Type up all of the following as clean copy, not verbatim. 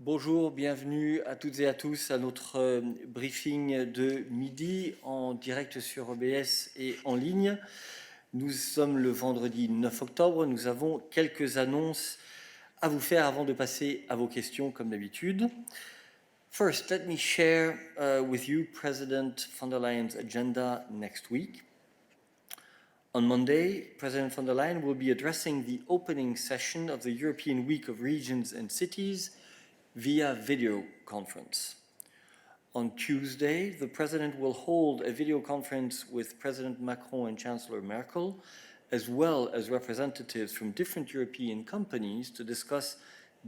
Bonjour, bienvenue à toutes et à tous à notre briefing de midi en direct sur OBS et en ligne. Nous sommes le vendredi 9 octobre. Nous avons quelques annonces à vous faire avant de passer à vos questions comme d'habitude. First, let me share with you President von der Leyen's agenda next week. On Monday, President von der Leyen will be addressing the opening session of the European Week of Regions and Cities via video conference. On Tuesday, the President will hold a video conference with President Macron and Chancellor Merkel, as well as representatives from different European companies to discuss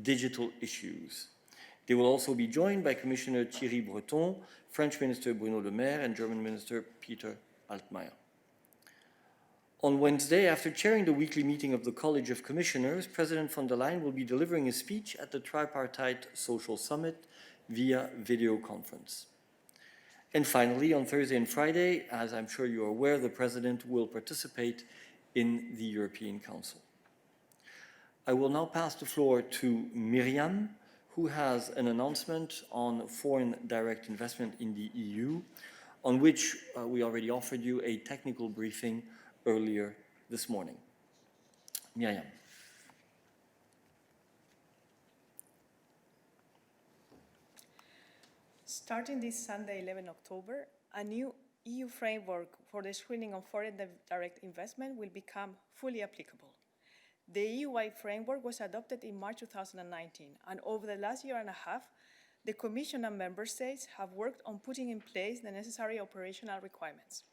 digital issues. They will also be joined by Commissioner Thierry Breton, French Minister Bruno Le Maire, and German Minister Peter Altmaier. On Wednesday, after chairing the weekly meeting of the College of Commissioners, President von der Leyen will be delivering a speech at the Tripartite Social Summit via video conference. And finally, on Thursday and Friday, as I'm sure you are aware, the President will participate in the European Council. I will now pass the floor to Miriam, who has an announcement on foreign direct investment in the EU, on which we already offered you a technical briefing earlier this morning. Miriam. Starting this Sunday, 11 October, a new EU framework for the screening of foreign direct investment will become fully applicable. The EU-wide framework was adopted in March 2019, and over the last year and a half, the Commission and Member States have worked on putting in place the necessary operational requirements.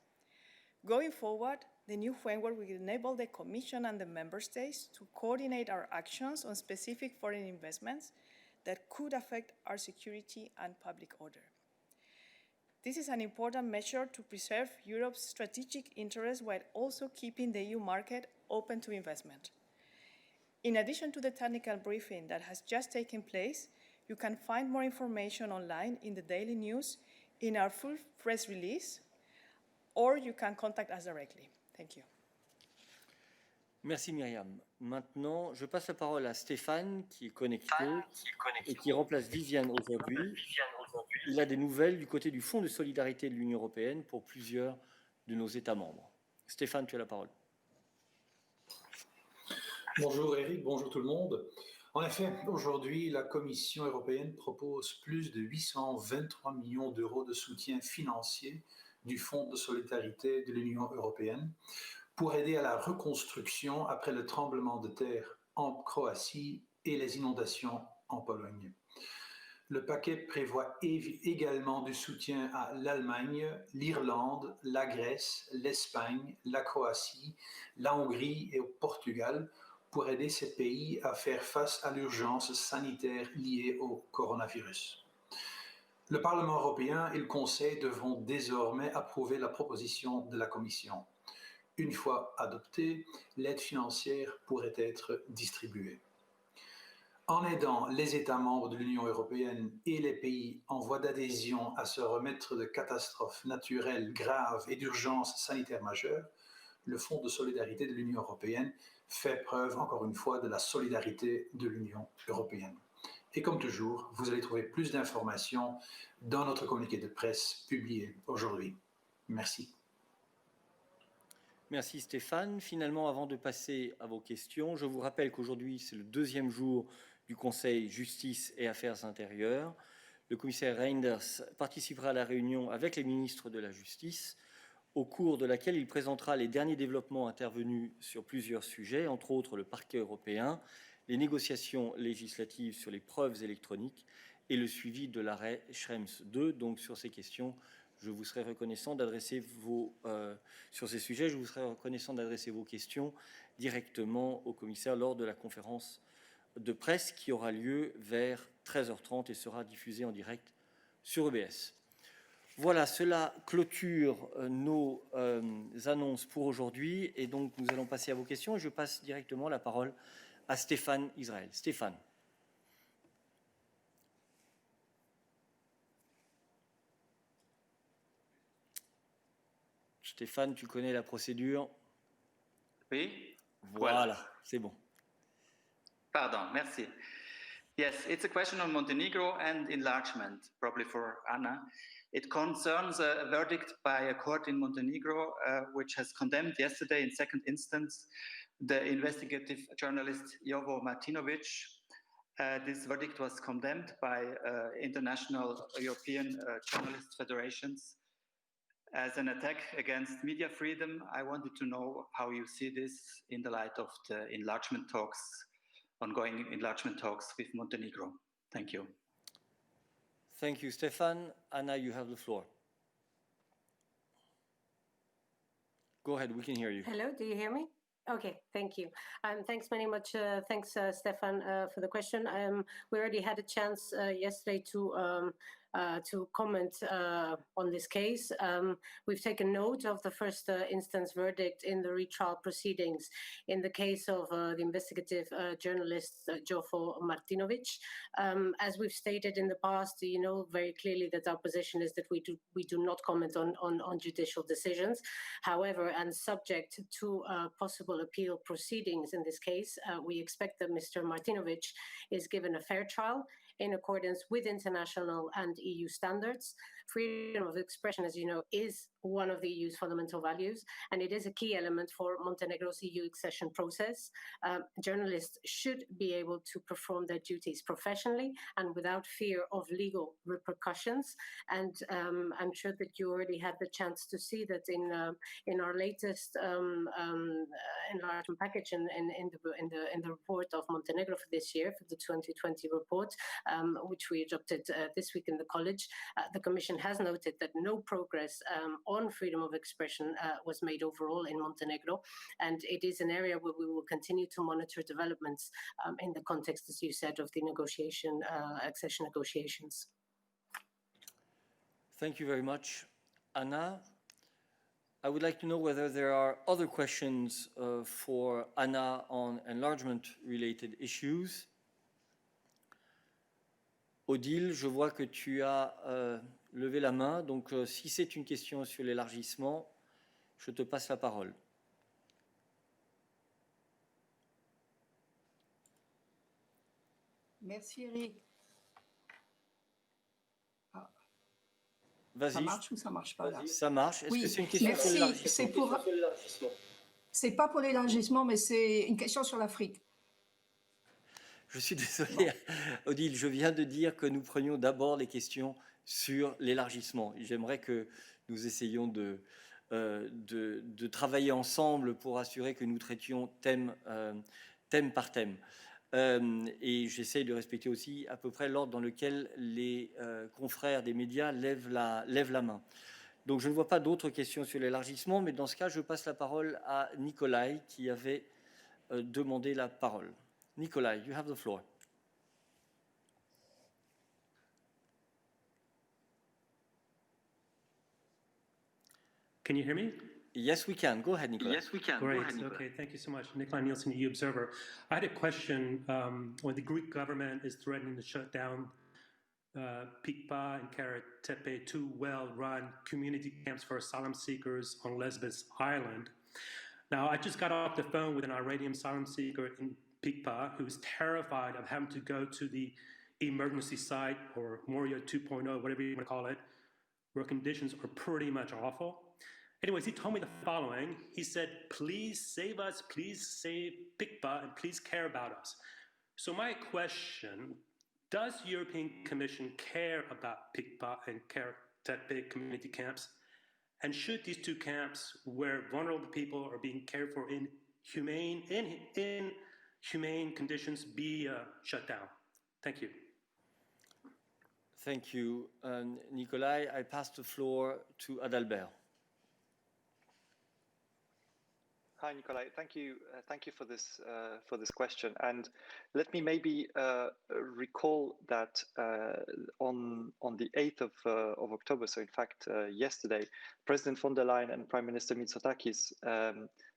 Going forward, the new framework will enable the Commission and the Member States to coordinate our actions on specific foreign investments that could affect our security and public order. This is an important measure to preserve Europe's strategic interests while also keeping the EU market open to investment. In addition to the technical briefing that has just taken place, you can find more information online in the daily news, in our full press release, or you can contact us directly. Thank you. Merci Myriam. Maintenant, je passe la parole à Stéphane qui est connecté et qui remplace Viviane aujourd'hui. Il a des nouvelles du côté du Fonds de solidarité de l'Union européenne pour plusieurs de nos États membres. Stéphane, tu as la parole. Bonjour Eric, bonjour tout le monde. En effet, aujourd'hui, la Commission européenne propose plus de 823 millions d'euros de soutien financier du Fonds de solidarité de l'Union européenne pour aider à la reconstruction après le tremblement de terre en Croatie et les inondations en Pologne. Le paquet prévoit également du soutien à l'Allemagne, l'Irlande, la Grèce, l'Espagne, la Croatie, la Hongrie et au Portugal pour aider ces pays à faire face à l'urgence sanitaire liée au coronavirus. Le Parlement européen et le Conseil devront désormais approuver la proposition de la Commission. Une fois adoptée, l'aide financière pourrait être distribuée. En aidant les États membres de l'Union européenne et les pays en voie d'adhésion à se remettre de catastrophes naturelles graves et d'urgences sanitaires majeures, le Fonds de solidarité de l'Union européenne fait preuve, encore une fois, de la solidarité de l'Union européenne. Et comme toujours, vous allez trouver plus d'informations dans notre communiqué de presse publié aujourd'hui. Merci. Merci Stéphane. Finalement, avant de passer à vos questions, je vous rappelle qu'aujourd'hui, c'est le deuxième jour du Conseil Justice et Affaires intérieures. Le commissaire Reinders participera à la réunion avec les ministres de la Justice, au cours de laquelle il présentera les derniers développements intervenus sur plusieurs sujets, entre autres le parquet européen, les négociations législatives sur les preuves électroniques et le suivi de l'arrêt Schrems II. Donc sur ces questions, je vous serai reconnaissant d'adresser sur ces sujets, je vous serai reconnaissant d'adresser vos questions directement au commissaire lors de la conférence de presse qui aura lieu vers 13h30 et sera diffusée en direct sur EBS. Voilà, cela clôture nos annonces pour aujourd'hui et donc nous allons passer à vos questions et je passe directement la parole à Stéphane Israël. Stéphane. Stéphane, tu connais la procédure? Oui. Voilà, c'est bon. Pardon, merci. Yes, it's a question on Montenegro and enlargement, probably for Anna. It concerns a verdict by a court in Montenegro, which has condemned yesterday in second instance the investigative journalist Jovo Martinovic. This verdict was condemned by international European journalist federations as an attack against media freedom. I wanted to know how you see this in the light of the enlargement talks, ongoing enlargement talks with Montenegro. Thank you. Thank you, Stefan. Anna, you have the floor. Go ahead, we can hear you. Hello, do you hear me? Okay, thank you. Thanks very much. Thanks, Stefan, for the question. We already had a chance yesterday to comment on this case. We've taken note of the first instance verdict in the retrial proceedings in the case of the investigative journalist Jovo Martinovic. As we've stated in the past, you know very clearly that our position is that we do not comment on judicial decisions. However, and subject to possible appeal proceedings in this case, we expect that Mr. Martinovic is given a fair trial in accordance with international and EU standards. Freedom of expression, as you know, is one of the EU's fundamental values, and it is a key element for Montenegro's EU accession process. Journalists should be able to perform their duties professionally and without fear of legal repercussions. And I'm sure that you already had the chance to see that in our latest enlargement package in the report of Montenegro for this year, for the 2020 report, which we adopted this week in the College. The Commission has noted that no progress on freedom of expression was made overall in Montenegro, and it is an area where we will continue to monitor developments in the context, as you said, of the accession negotiations. Thank you very much, Anna. I would like to know whether there are other questions for Anna on enlargement-related issues. Odile, je vois que tu as levé la main, donc si c'est une question sur l'élargissement, je te passe la parole. Merci Eric. Vas-y. Ça marche ou ça marche pas là? Ça marche. Est-ce Oui, que c'est une question sur l'élargissement? C'est pas pour l'élargissement, mais c'est une question sur l'Afrique. Je suis désolé, Odile, je viens de dire que nous prenions d'abord les questions sur l'élargissement. J'aimerais que nous essayions de travailler ensemble pour assurer que nous traitions thème par thème. Et j'essaye de respecter aussi à peu près l'ordre dans lequel les confrères des médias lèvent la main. Donc je ne vois pas d'autres questions sur l'élargissement, mais dans ce cas, je passe la parole à Nikolai qui avait demandé la parole. Nikolai, you have the floor. Can you hear me? Yes, we can. Go ahead, Nikolai. Yes, we can. Great. Go ahead, Nikolai. Okay, thank you so much. Nikolai Nielsen, EU Observer. I had a question. When the Greek government is threatening to shut down Pikpa and Karatepe, two well-run community camps for asylum seekers on Lesbos Island. Now, I just got off the phone with an Iranian asylum seeker in Pikpa who is terrified of having to go to the emergency site, or Moria 2.0, whatever you want to call it, where conditions are pretty much awful. Anyways, he told me the following. He said, please save us, please save Pikpa, and please care about us. So my question, does the European Commission care about Pikpa and Karatepe community camps? And should these two camps, where vulnerable people are being cared for in humane conditions, be shut down? Thank you. Thank you, Nikolai. I pass the floor to Adalbert. Hi, Nikolai. Thank you for this question. And let me maybe recall that on the 8th of October, so in fact yesterday, President von der Leyen and Prime Minister Mitsotakis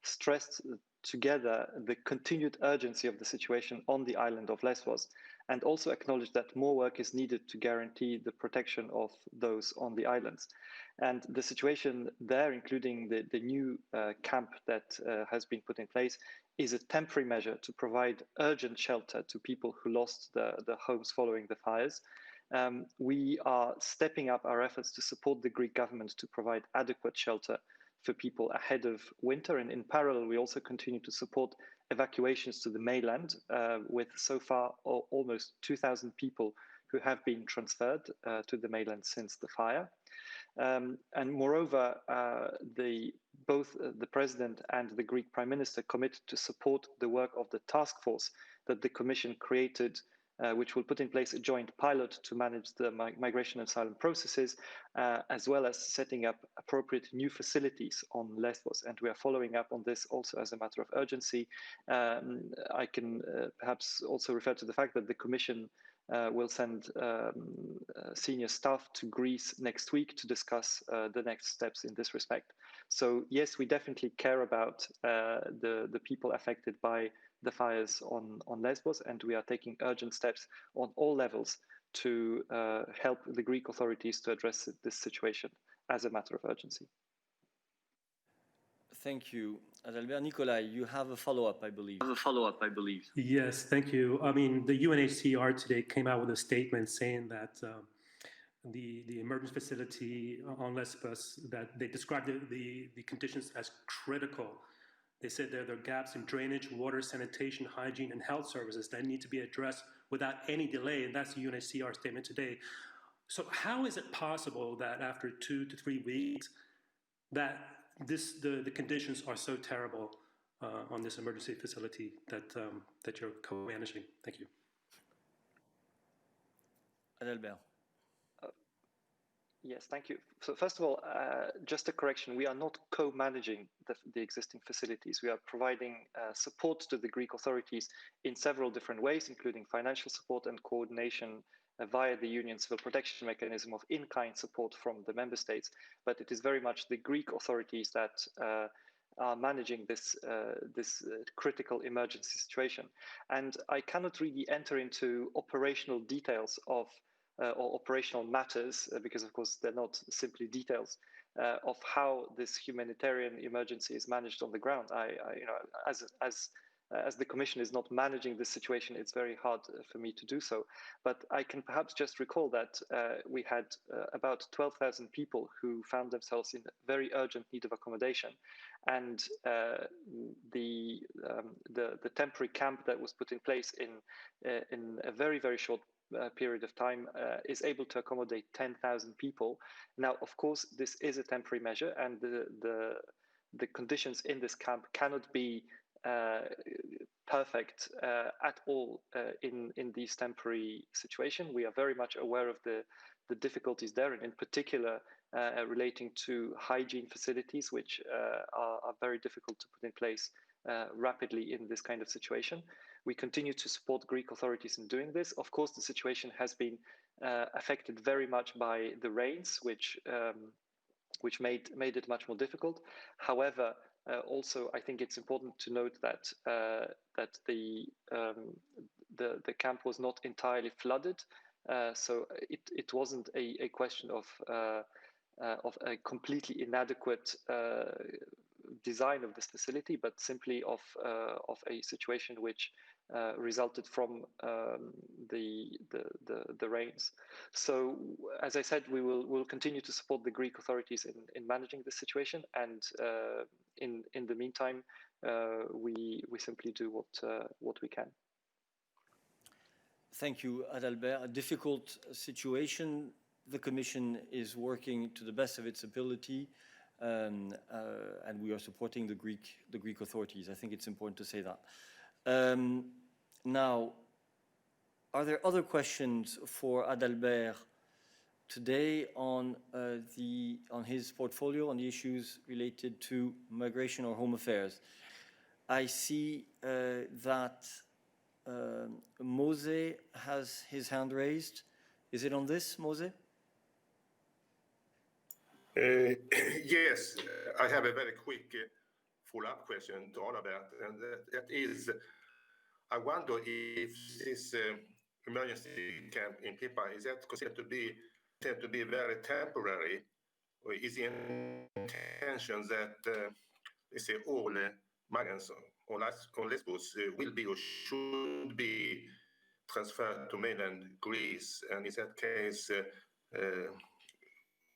stressed together the continued urgency of the situation on the island of Lesbos, and also acknowledged that more work is needed to guarantee the protection of those on the islands. And the situation there, including the new camp that has been put in place, is a temporary measure to provide urgent shelter to people who lost their homes following the fires. We are stepping up our efforts to support the Greek government to provide adequate shelter for people ahead of winter. And in parallel, we also continue to support evacuations to the mainland with so far almost 2,000 people who have been transferred to the mainland since the fire. And moreover, both the President and the Greek Prime Minister committed to support the work of the task force that the Commission created, which will put in place a joint pilot to manage the migration and asylum processes, as well as setting up appropriate new facilities on Lesbos. And we are following up on this also as a matter of urgency. I can perhaps also refer to the fact that the Commission will send senior staff to Greece next week to discuss the next steps in this respect. So yes, we definitely care about the people affected by the fires on Lesbos, and we are taking urgent steps on all levels to help the Greek authorities to address this situation as a matter of urgency. Thank you, Adalbert. Nikolai, you have a follow-up, I believe. Yes, thank you. I mean, the UNHCR today came out with a statement saying that the emergency facility on Lesbos, that they described the conditions as critical. They said there are gaps in drainage, water, sanitation, hygiene, and health services that need to be addressed without any delay, and that's the UNHCR statement today. So how is it possible that after 2 to 3 weeks that the conditions are so terrible on this emergency facility that you're co-managing? Thank you. Adalbert. Yes, thank you. So first of all, just a correction, we are not co-managing the existing facilities. We are providing support to the Greek authorities in several different ways, including financial support and coordination via the Union Civil Protection Mechanism of in-kind support from the member states. But it is very much the Greek authorities that are managing this critical emergency situation. And I cannot really enter into operational details of or operational matters, because of course they're not simply details of how this humanitarian emergency is managed on the ground. As the Commission is not managing this situation, it's very hard for me to do so. But I can perhaps just recall that we had about 12,000 people who found themselves in very urgent need of accommodation, and the temporary camp that was put in place in a very, very short period of time is able to accommodate 10,000 people. Now, of course, this is a temporary measure, and the conditions in this camp cannot be perfect at all in these temporary situations. We are very much aware of the difficulties there, and in particular relating to hygiene facilities, which are very difficult to put in place rapidly in this kind of situation. We continue to support Greek authorities in doing this. Of course, the situation has been affected very much by the rains, which made it much more difficult. However, also, I think it's important to note that the camp was not entirely flooded, so it wasn't a question of a completely inadequate design of this facility, but simply of a situation which resulted from the rains. So, as I said, we'll continue to support the Greek authorities in managing this situation, and in the meantime, we simply do what we can. Thank you, Adalbert. A difficult situation. The Commission is working to the best of its ability, and we are supporting the Greek authorities. I think it's important to say that. Now, are there other questions for Adalbert today on his portfolio, on the issues related to migration or home affairs? I see that Mose has his hand raised. Is it on this, Mose? Yes, I have a very quick follow-up question to Adalbert, and that is, I wonder if this emergency camp in Pippa, is that considered to be very temporary, or is the intention that all migrants on Lesbos will be or should be transferred to mainland Greece, and in that case,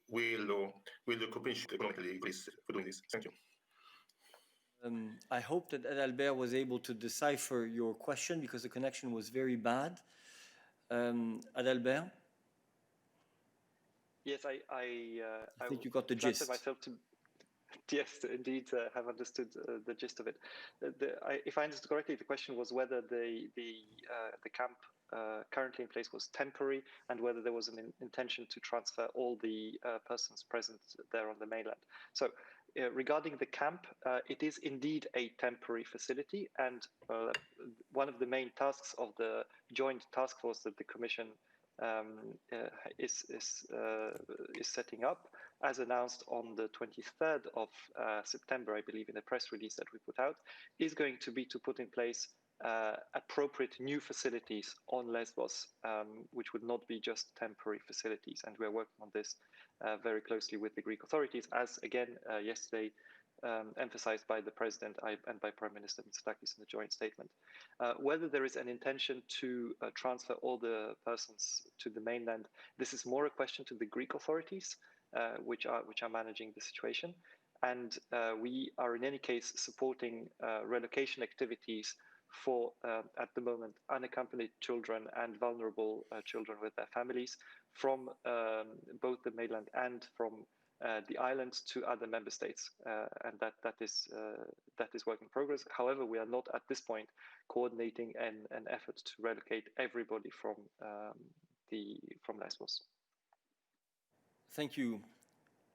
will the Commission economically Greece for doing this? Thank you. I hope that Adalbert was able to decipher your question because the connection was very bad. Adalbert? Yes, I think you got the gist. Myself to, yes, indeed, have understood the gist of it. If I understood correctly, the question was whether the camp currently in place was temporary and whether there was an intention to transfer all the persons present there on the mainland. So regarding the camp, it is indeed a temporary facility, and one of the main tasks of the joint task force that the Commission is setting up, as announced on the 23rd of September, I believe, in a press release that we put out, is going to be to put in place appropriate new facilities on Lesbos, which would not be just temporary facilities. And we're working on this very closely with the Greek authorities, as again yesterday emphasized by the President and by Prime Minister Mitsotakis in the joint statement. Whether there is an intention to transfer all the persons to the mainland, this is more a question to the Greek authorities, which are managing the situation. And we are in any case supporting relocation activities for, at the moment, unaccompanied children and vulnerable children with their families from both the mainland and from the islands to other member states, and that is work in progress. However, we are not at this point coordinating an effort to relocate everybody from Lesbos. Thank you.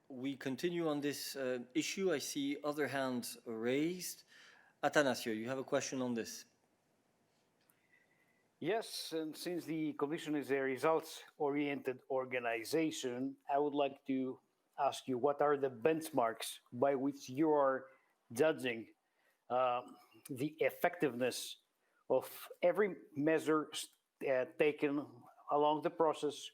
We continue on this issue. I see other hands raised. Athanasio, you have a question on this. Yes, and since the Commission is a results-oriented organization, I would like to ask you, what are the benchmarks by which you are judging the effectiveness of every measure taken along the process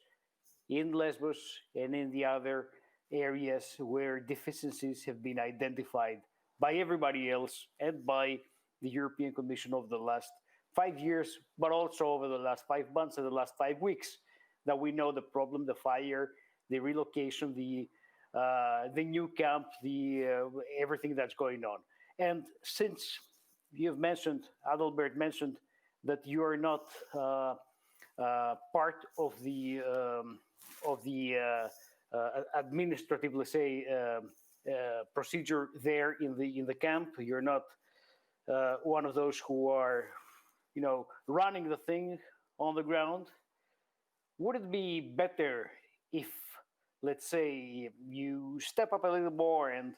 in Lesbos and in the other areas where deficiencies have been identified by everybody else and by the European Commission over the last 5 years, but also over the last 5 months and the last 5 weeks, that we know the problem, the fire, the relocation, the new camp, everything that's going on. And since you've mentioned, Adalbert mentioned, that you are not part of the administrative, let's say, procedure there in the camp. You're not one of those who are, running the thing on the ground. Would it be better if, let's say, you step up a little more and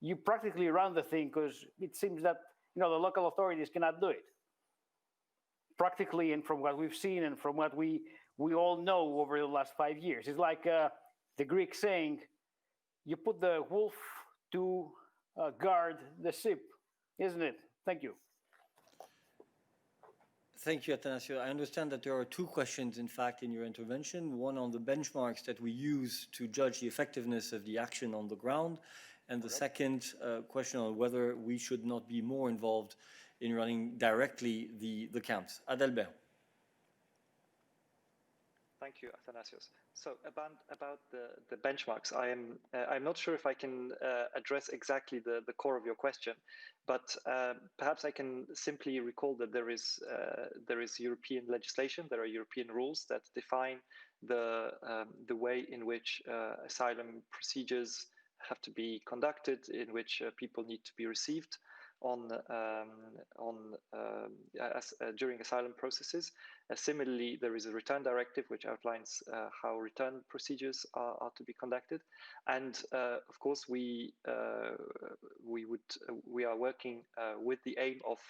you practically run the thing, because it seems that the local authorities cannot do it practically, and from what we've seen and from what we all know over the last 5 years, it's like the Greek saying, "You put the wolf to guard the sheep," isn't it? Thank you. Thank you, Athanasio. I understand that there are two questions, in fact, in your intervention. One on the benchmarks that we use to judge the effectiveness of the action on the ground, and the second question on whether we should not be more involved in running directly the camps. Adalbert. Thank you, Athanasios. So about the benchmarks, I'm not sure if I can address exactly the core of your question, but perhaps I can simply recall that there is European legislation, there are European rules that define the way in which asylum procedures have to be conducted, in which people need to be received during asylum processes. Similarly, there is a return directive which outlines how return procedures are to be conducted, and of course we are working with the aim of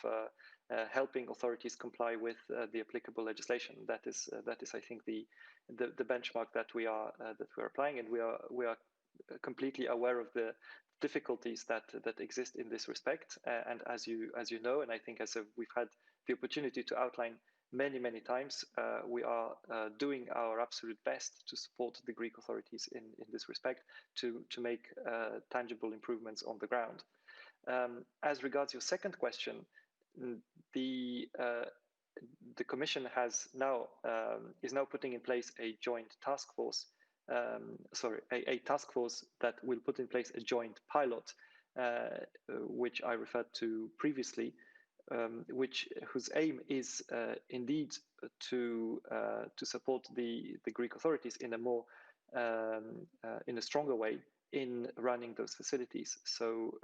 helping authorities comply with the applicable legislation. That is I think the benchmark that we are applying, and we are completely aware of the difficulties that exist in this respect. And as you know, and I think as we've had the opportunity to outline many times, we are doing our absolute best to support the Greek authorities in this respect to make tangible improvements on the ground. As regards your second question, the Commission has now is now putting in place a joint task force. A task force that will put in place a joint pilot, which I referred to previously, whose aim is indeed to support the Greek authorities in a more in a stronger way in running those facilities. So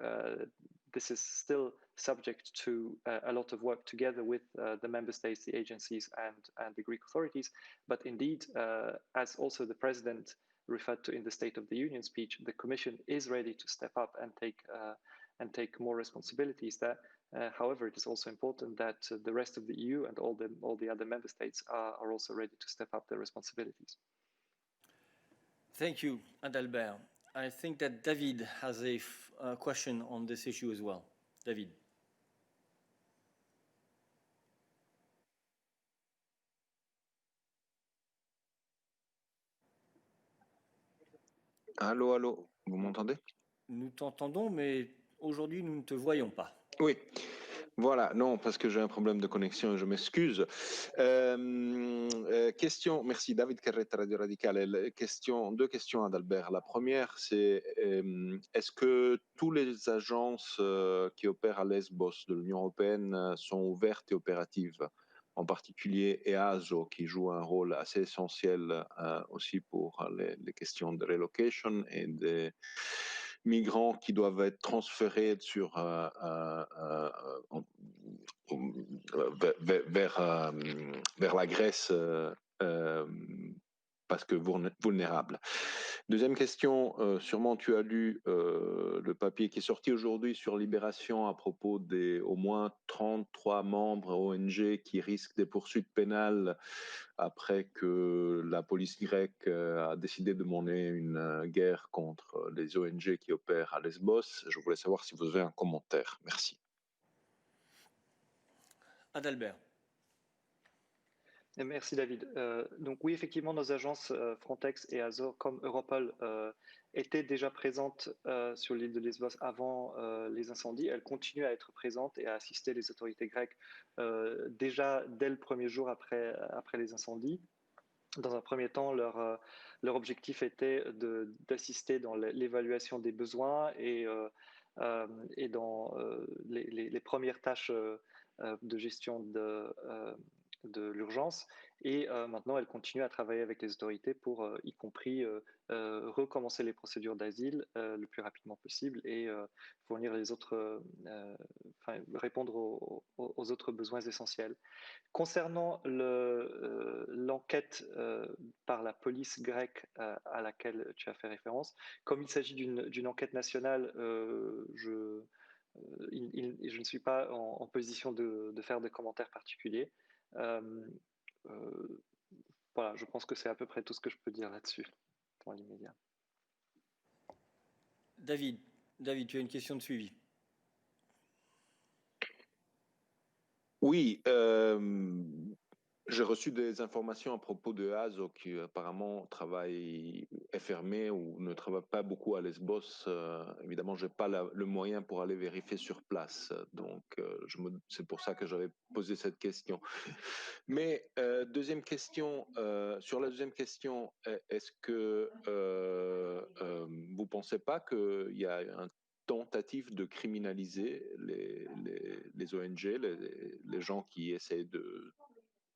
this is still subject to a lot of work together with the member states, the agencies, and the Greek authorities. But indeed, as also the President referred to in the State of the Union speech, the Commission is ready to step up and take more responsibilities there. However, it is also important that the rest of the EU and all the other member states are also ready to step up their responsibilities. Thank you, Adalbert. I think that David has a question on this issue as well. David. Allô, allô, vous m'entendez? Nous t'entendons, mais aujourd'hui, nous ne te voyons pas. Oui. Voilà, non, parce que j'ai un problème de connexion et je m'excuse. Question, merci David Carretta, Radio Radicale. Deux questions à Adalbert. La première, c'est est-ce que toutes les agences qui opèrent à Lesbos de l'Union européenne sont ouvertes et opératives, en particulier EASO, qui joue un rôle assez essentiel aussi pour les questions de relocation et des migrants qui doivent être transférés vers la Grèce parce que vulnérables. Deuxième question, sûrement tu as lu le papier qui est sorti aujourd'hui sur Libération à propos des au moins 33 membres ONG qui risquent des poursuites pénales après que la police grecque a décidé de mener une guerre contre les ONG qui opèrent à Lesbos. Je voulais savoir si vous avez un commentaire. Merci. Adalbert. Merci David. Donc oui, effectivement, nos agences Frontex et Azor comme Europol étaient déjà présentes sur l'île de Lesbos avant les incendies. Elles continuent à être présentes et à assister les autorités grecques déjà dès le premier jour après les incendies. Dans un premier temps, leur objectif était d'assister dans l'évaluation des besoins et dans les premières tâches de gestion de l'urgence. Et maintenant, elle continue à travailler avec les autorités pour, y compris, recommencer les procédures d'asile le plus rapidement possible et fournir les autres, répondre aux autres besoins essentiels. Concernant l'enquête par la police grecque à laquelle tu as fait référence, comme il s'agit d'une enquête nationale, je ne suis pas en position de faire des commentaires particuliers. Voilà, je pense que c'est à peu près tout ce que je peux dire là-dessus pour l'immédiat. David, tu as une question de suivi. Oui, j'ai reçu des informations à propos de ASO qui apparemment est fermé ou ne travaille pas beaucoup à Lesbos. Évidemment, je n'ai pas le moyen pour aller vérifier sur place. Donc, c'est pour ça que j'avais posé cette question. Mais deuxième question, sur la deuxième question, est-ce que vous ne pensez pas qu'il y a un tentative de criminaliser les ONG, les gens qui essayent de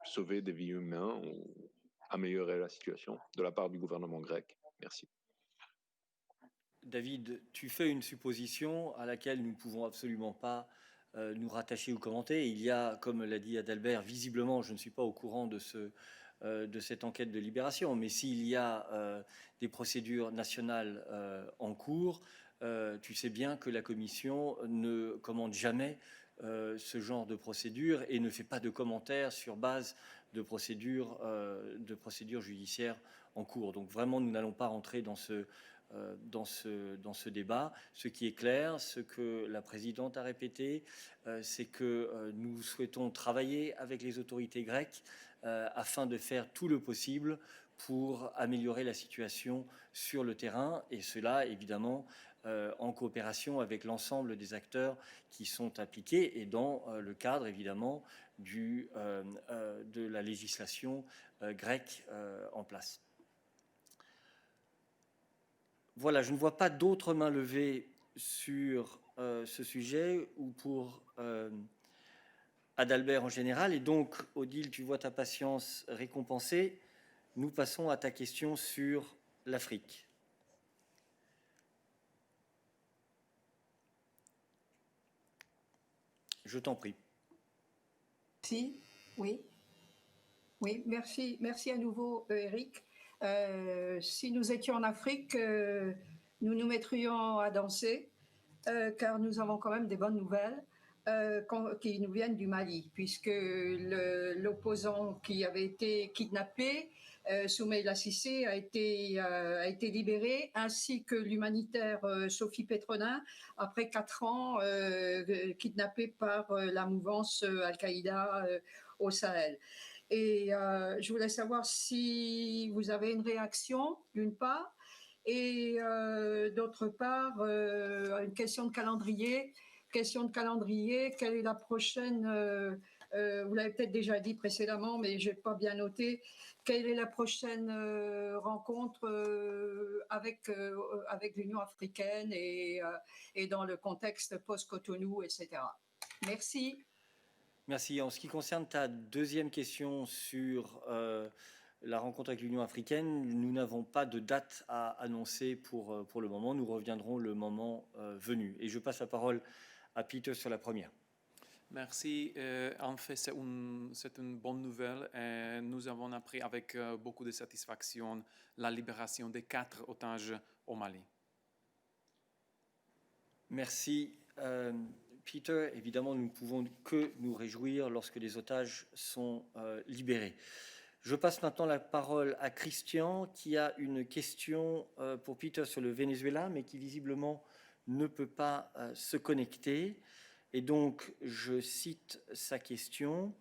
sauver des vies humaines ou améliorer la situation de la part du gouvernement grec? Merci. David, tu fais une supposition à laquelle nous ne pouvons absolument pas nous rattacher ou commenter. Il y a, comme l'a dit Adalbert, visiblement, je ne suis pas au courant de cette enquête de Libération, mais s'il y a des procédures nationales en cours, tu sais bien que la Commission ne commande jamais ce genre de procédure et ne fait pas de commentaires sur base de procédures judiciaires en cours. Donc vraiment, nous n'allons pas rentrer dans ce débat. Ce qui est clair, ce que la présidente a répété, c'est que nous souhaitons travailler avec les autorités grecques afin de faire tout le possible pour améliorer la situation sur le terrain, et cela évidemment en coopération avec l'ensemble des acteurs qui sont impliqués et dans le cadre évidemment de la législation grecque en place. Voilà, je ne vois pas d'autres mains levées sur ce sujet ou pour Adalbert en général. Et donc, Odile, tu vois ta patience récompensée. Nous passons à ta question sur l'Afrique. Je t'en prie. Si, oui. Oui, merci à nouveau, Eric. Si nous étions en Afrique, nous nous mettrions à danser, car nous avons quand même des bonnes nouvelles qui nous viennent du Mali, puisque l'opposant qui avait été kidnappé, Soumaïla Cissé, a été libéré, ainsi que l'humanitaire Sophie Petronin, après 4 ans kidnappée par la mouvance Al-Qaïda au Sahel. Et je voulais savoir si vous avez une réaction, d'une part, et d'autre part, une question de calendrier. Quelle est la prochaine vous l'avez peut-être déjà dit précédemment, mais je n'ai pas bien noté. Quelle est la prochaine rencontre avec l'Union africaine et dans le contexte post-Cotonou, etc. Merci. Merci. En ce qui concerne ta deuxième question sur la rencontre avec l'Union africaine, nous n'avons pas de date à annoncer pour le moment. Nous reviendrons le moment venu. Et je passe la parole à Peter sur la première. Merci. En fait, c'est une bonne nouvelle. Nous avons appris avec beaucoup de satisfaction la libération des 4 otages au Mali. Merci. Peter, évidemment, nous ne pouvons que nous réjouir lorsque les otages sont libérés. Je passe maintenant la parole à Christian, qui a une question pour Peter sur le Venezuela, mais qui visiblement ne peut pas se connecter. Et donc, je cite sa question.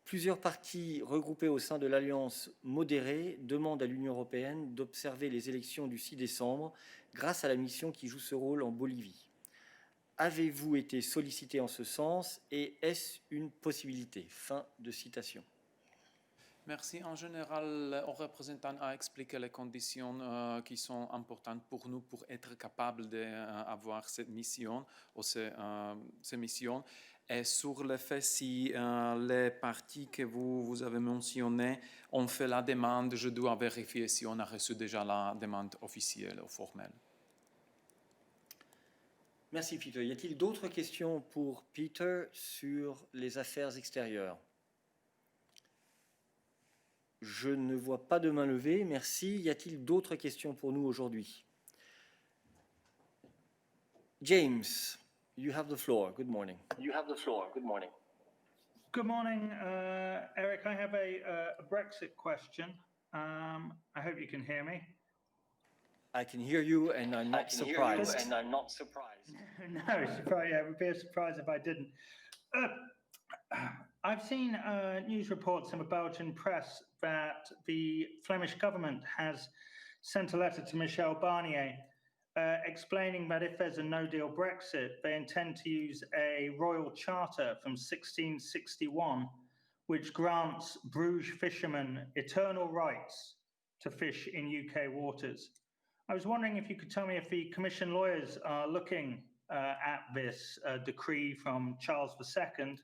Plusieurs partis regroupés au sein de l'Alliance modérée demandent à l'Union européenne d'observer les élections du 6 décembre grâce à la mission qui joue ce rôle en Bolivie. Avez-vous été sollicité en ce sens et est-ce une possibilité ? Fin de citation. Merci. En général, le représentant a expliqué les conditions qui sont importantes pour nous pour être capable d'avoir cette mission ou ces missions. Et sur le fait si les partis que vous avez mentionnés ont fait la demande, je dois vérifier si on a reçu déjà la demande officielle ou formelle. Merci Peter. Y a-t-il d'autres questions pour Peter sur les affaires extérieures ? Je ne vois pas de main levée. Merci. Y a-t-il d'autres questions pour nous aujourd'hui ? James, you have the floor. Good morning. Good morning, Eric. I have a Brexit question. I hope you can hear me. I can hear you, and I'm not surprised. No, it would be a surprise if I didn't. I've seen news reports in the Belgian press that the Flemish government has sent a letter to Michel Barnier explaining that if there's a no-deal Brexit, they intend to use a royal charter from 1661, which grants Bruges fishermen eternal rights to fish in UK waters. I was wondering if you could tell me if the Commission lawyers are looking at this decree from Charles II.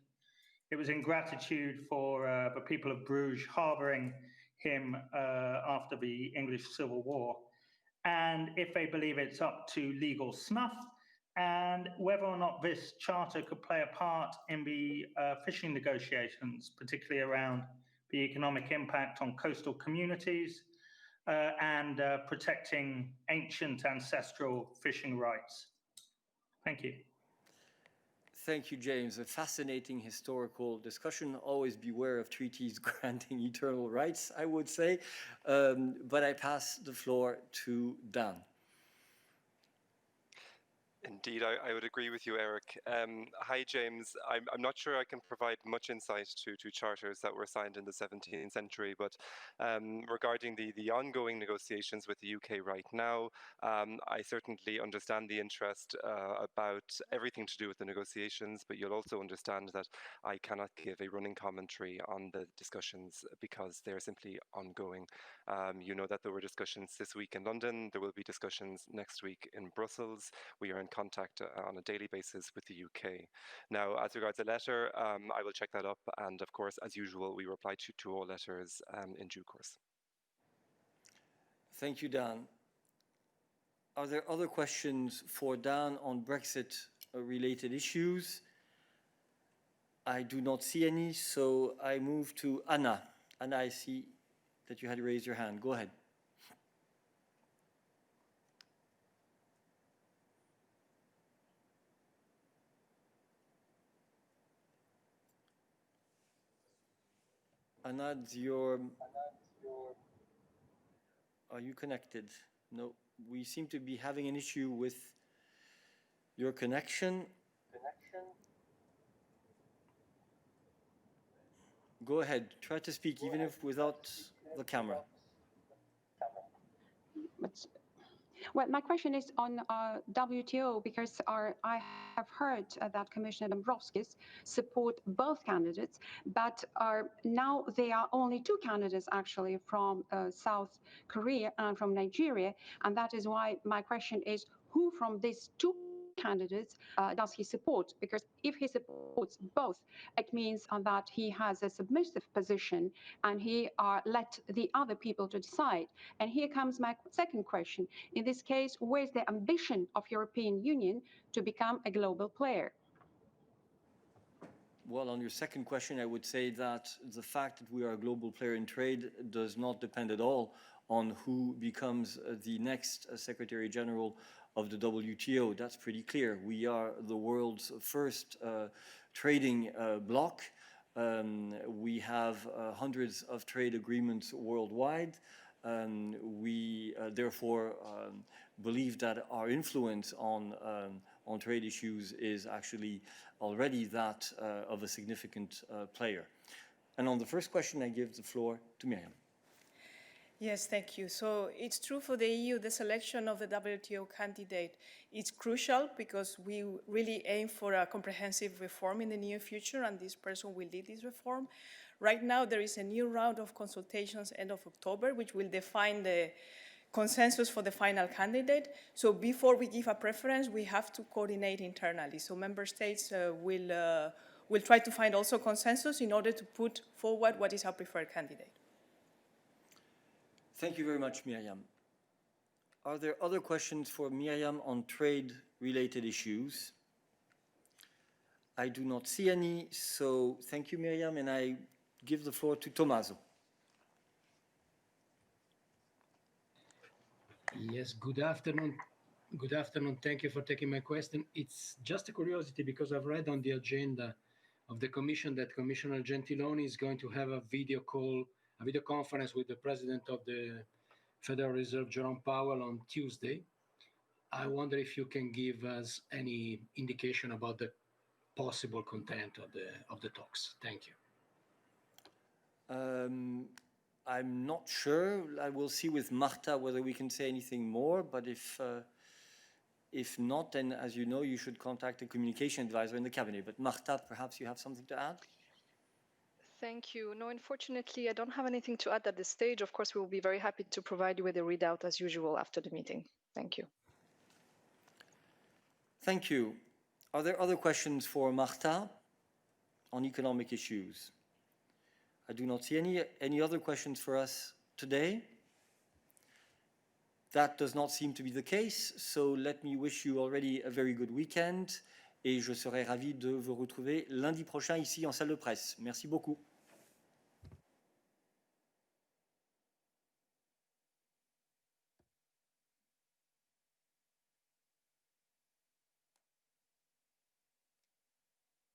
It was in gratitude for the people of Bruges harbouring him after the English Civil War, and if they believe it's up to legal snuff, and whether or not this charter could play a part in the fishing negotiations, particularly around the economic impact on coastal communities and protecting ancient ancestral fishing rights. Thank you. Thank you, James. A fascinating historical discussion. Always beware of treaties granting eternal rights, I would say. But I pass the floor to Dan. Indeed, I would agree with you, Eric. Hi, James. I'm not sure I can provide much insight to charters that were signed in the 17th century, but regarding the ongoing negotiations with the UK right now, I certainly understand the interest about everything to do with the negotiations, but you'll also understand that I cannot give a running commentary on the discussions because they're simply ongoing. You know that there were discussions this week in London. There will be discussions next week in Brussels. We are in contact on a daily basis with the UK. Now, as regards the letter, I will check that up. And of course, as usual, we reply to all letters in due course. Thank you, Dan. Are there other questions for Dan on Brexit-related issues? I do not see any, so I move to Anna. Anna, I see that you had raised your hand. Go ahead. Anna, are you connected? No, we seem to be having an issue with your connection. Go ahead, try to speak, even if without the camera. Well, my question is on WTO, because I have heard that Commissioner Dombrovskis support both candidates, but now there are only two candidates actually from South Korea and from Nigeria, and that is why my question is, who from these two candidates does he support? Because if he supports both, it means that he has a submissive position and he let the other people to decide. And here comes my second question. In this case, where's the ambition of European Union to become a global player? Well, on your second question, I would say that the fact that we are a global player in trade does not depend at all on who becomes the next Secretary General of the WTO. That's pretty clear. We are the world's first trading bloc. We have hundreds of trade agreements worldwide. We therefore believe that our influence on trade issues is actually already that of a significant player. And on the first question, I give the floor to Miriam. Yes, thank you. So it's true for the EU, the selection of the WTO candidate is crucial because we really aim for a comprehensive reform in the near future, and this person will lead this reform. Right now, there is a new round of consultations end of October, which will define the consensus for the final candidate. So before we give a preference, we have to coordinate internally. So member states will try to find also consensus in order to put forward what is our preferred candidate. Thank you very much, Miriam. Are there other questions for Miriam on trade-related issues? I do not see any, so thank you, Miriam, and I give the floor to Tommaso. Yes, good afternoon. Good afternoon. Thank you for taking my question. It's just a curiosity because I've read on the agenda of the Commission that Commissioner Gentiloni is going to have a video conference with the President of the Federal Reserve, Jerome Powell, on Tuesday. I wonder if you can give us any indication about the possible content of the talks. Thank you. I'm not sure. I will see with Marta whether we can say anything more, but if not, then as you know, you should contact the communication advisor in the cabinet. But Marta, perhaps you have something to add? Thank you. No, unfortunately, I don't have anything to add at this stage. Of course, we will be very happy to provide you with a readout as usual after the meeting. Thank you. Thank you. Are there other questions for Marta on economic issues? I do not see any. Any other questions for us today? That does not seem to be the case, so let me wish you already a very good weekend et je serai ravi de vous retrouver lundi prochain ici en salle de presse. Merci beaucoup.